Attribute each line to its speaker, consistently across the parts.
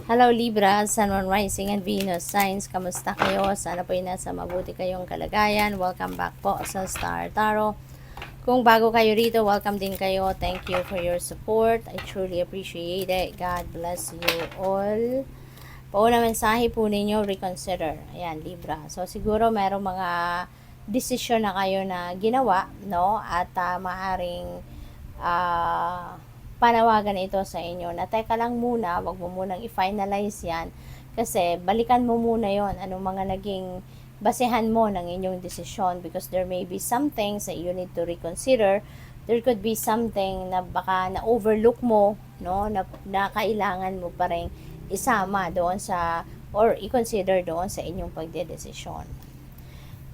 Speaker 1: Hello Libra, Sun, Moon, Rising, and Venus signs. Kamusta kayo? Sana po ay nasa mabuti kayong kalagayan. Welcome back po sa Star Tarot. Kung bago kayo rito, welcome din kayo. Thank you for your support. I truly appreciate it. God bless you all. Pauna mensahe po ninyo, reconsider. Ayan, Libra. So, siguro merong mga desisyon na kayo na ginawa, no? At maaring panawagan ito sa inyo na teka lang muna, wag mo munang i-finalize yan kasi balikan mo muna yon anong mga naging basehan mo ng inyong desisyon, because there may be some things that you need to reconsider. There could be something na baka na overlook mo, no, na kailangan mo pa rin isama doon sa or i-consider doon sa inyong pagdedesisyon.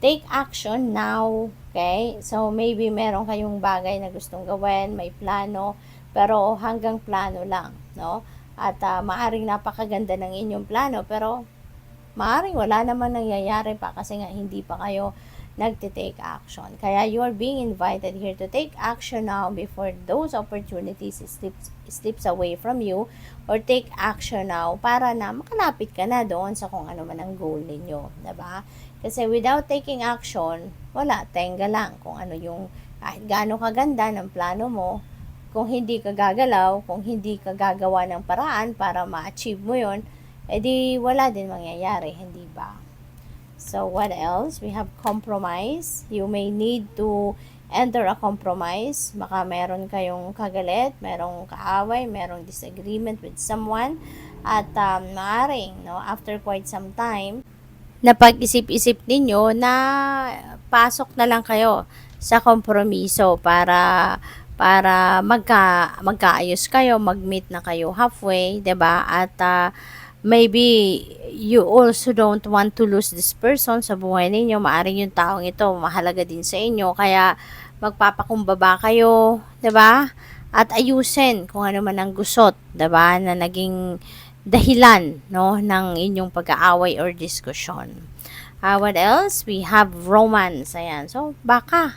Speaker 1: Take action now, okay? So, maybe meron kayong bagay na gustong gawin, may plano, pero hanggang plano lang, no? At maaring napakaganda ng inyong plano, pero maaring wala naman nangyayari pa kasi nga hindi pa kayo nagte-take action. Kaya you are being invited here to take action now before those opportunities slips away from you, or take action now para na makalapit ka na doon sa kung ano man ang goal ninyo, diba? Kasi without taking action, wala, tenga lang kung ano yung kahit gaano kaganda ng plano mo, kung hindi ka gagalaw, kung hindi ka gagawa ng paraan para ma-achieve mo yon, edi wala din mangyayari, hindi ba? So, what else? We have compromise. You may need to enter a compromise. Baka meron kayong kagalit, merong kaaway, merong disagreement with someone. At maaring, no, after quite some time, napag-isip-isip ninyo na pasok na lang kayo sa kompromiso para magkaayos kayo, mag-meet na kayo halfway, 'di ba? At maybe you also don't want to lose this person sa buhay ninyo. Maaring yung taong ito mahalaga din sa inyo, kaya magpapakumbaba kayo, 'di ba? At ayusin kung ano man ang gusot, 'di ba, na naging dahilan, no, ng inyong pag-aaway or diskusyon. What else? We have romance. Ayan. So, baka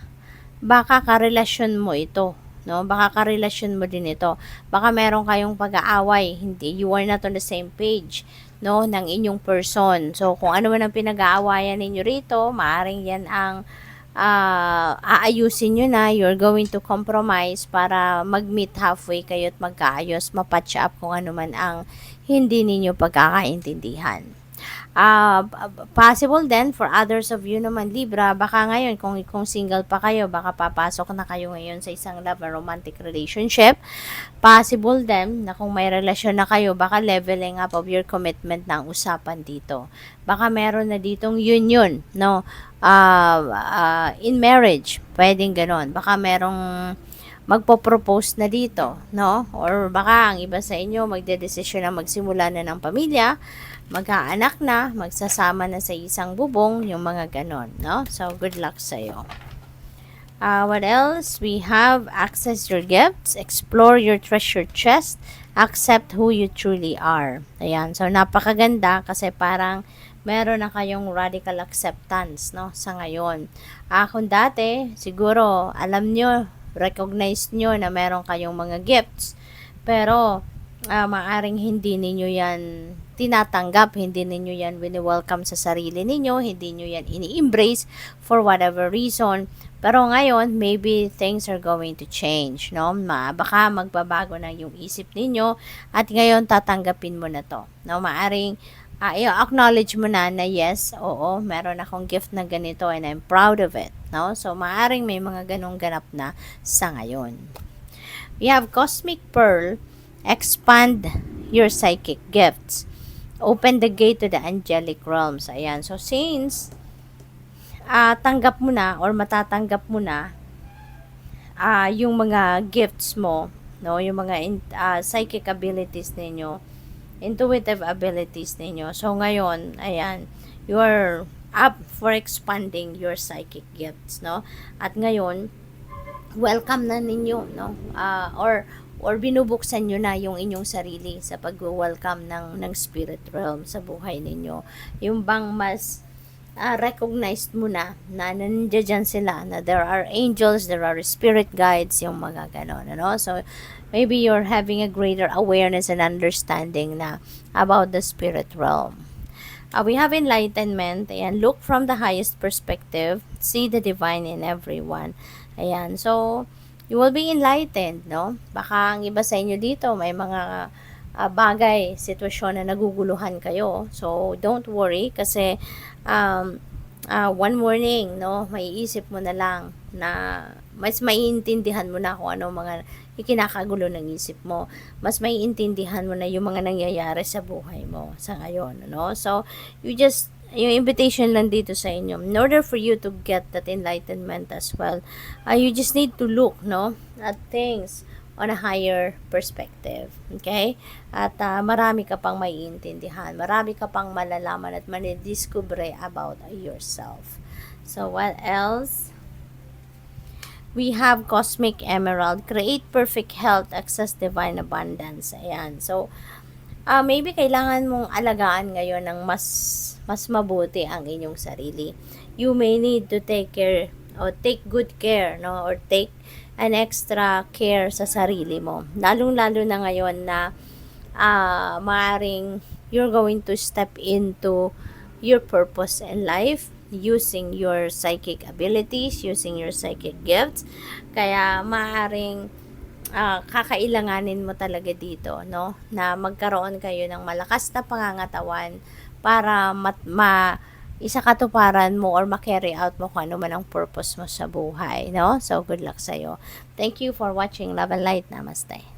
Speaker 1: karelasyon mo ito, no? Baka karelasyon mo din ito. Baka meron kayong pag-aaway, hindi, you are not on the same page, no, ng inyong person. So, kung ano man ang pinag-aawayan ninyo rito, maaring yan ang aayusin nyo na. You're going to compromise para mag-meet halfway kayo at magkaayos, mapatch up kung ano man ang hindi ninyo pagkakaintindihan. Possible then for others of you naman, Libra, baka ngayon kung single pa kayo, baka papasok na kayo ngayon sa isang love or romantic relationship. Possible then na kung may relasyon na kayo, baka leveling up of your commitment na ang usapan dito. Baka meron na ditong union, no, in marriage, pwedeng ganon. Baka merong magpo-propose na dito, no? Or baka ang iba sa inyo magdedesisyon na magsimula na ng pamilya, magkaanak na, magsasama na sa isang bubong, yung mga ganon, no? So, good luck sa'yo. What else? We have access your gifts, explore your treasure chest, accept who you truly are. Ayan, so napakaganda kasi parang meron na kayong radical acceptance, no, sa ngayon. Kung dati, siguro, alam nyo, recognize nyo na meron kayong mga gifts, pero maaring hindi ninyo yan tinatanggap, hindi ninyo yan wini-welcome sa sarili ninyo, hindi nyo yan ini-embrace for whatever reason. Pero ngayon, maybe things are going to change, no? Baka magbabago na yung isip ninyo at ngayon tatanggapin mo na to, no? Maaring i-acknowledge mo na yes, oo, meron akong gift na ganito and I'm proud of it, no? So, maaring may mga ganong ganap na sa ngayon. We have Cosmic Pearl, expand your psychic gifts. Open the gate to the angelic realms. Ayan. So, since tanggap mo na or matatanggap mo na yung mga gifts mo, no, yung mga psychic abilities ninyo, intuitive abilities ninyo. So, ngayon, ayan, you are up for expanding your psychic gifts, no? At ngayon, welcome na ninyo, no? Or binubuksan nyo na yung inyong sarili sa pag-welcome ng spirit realm sa buhay ninyo. Yung bang mas recognized mo na nandiyan sila, na there are angels, there are spirit guides, yung mga ganon, ano? So, maybe you're having a greater awareness and understanding na about the spirit realm. We have enlightenment. Ayan, look from the highest perspective. See the divine in everyone. Ayan, so, you will be enlightened, no? Baka ang iba sa inyo dito, may mga bagay, sitwasyon na naguguluhan kayo. So, don't worry kasi one morning, no, maiisip mo na lang na mas maiintindihan mo na kung ano mga ikinakagulo ng isip mo. Mas maiintindihan mo na yung mga nangyayari sa buhay mo sa ngayon, no? So, yung invitation lang dito sa inyo, in order for you to get that enlightenment as well, you just need to look, no, at things on a higher perspective. Okay? At marami ka pang maiintindihan. Marami ka pang malalaman at manidiscover about yourself. So, what else? We have Cosmic Emerald. Create perfect health, access divine abundance. Ayan. So, maybe kailangan mong alagaan ngayon ng mas mabuti ang inyong sarili. You may need to take care or take good care, no? Or take an extra care sa sarili mo. Lalong-lalo na ngayon na maaring you're going to step into your purpose in life using your psychic abilities, using your psychic gifts. Kaya maaring kakailanganin mo talaga dito, no? Na magkaroon kayo ng malakas na pangangatawan para isakatuparan mo or ma-carry out mo kung ano man ang purpose mo sa buhay, no? So, good luck sa'yo. Thank you for watching. Love and Light. Namaste.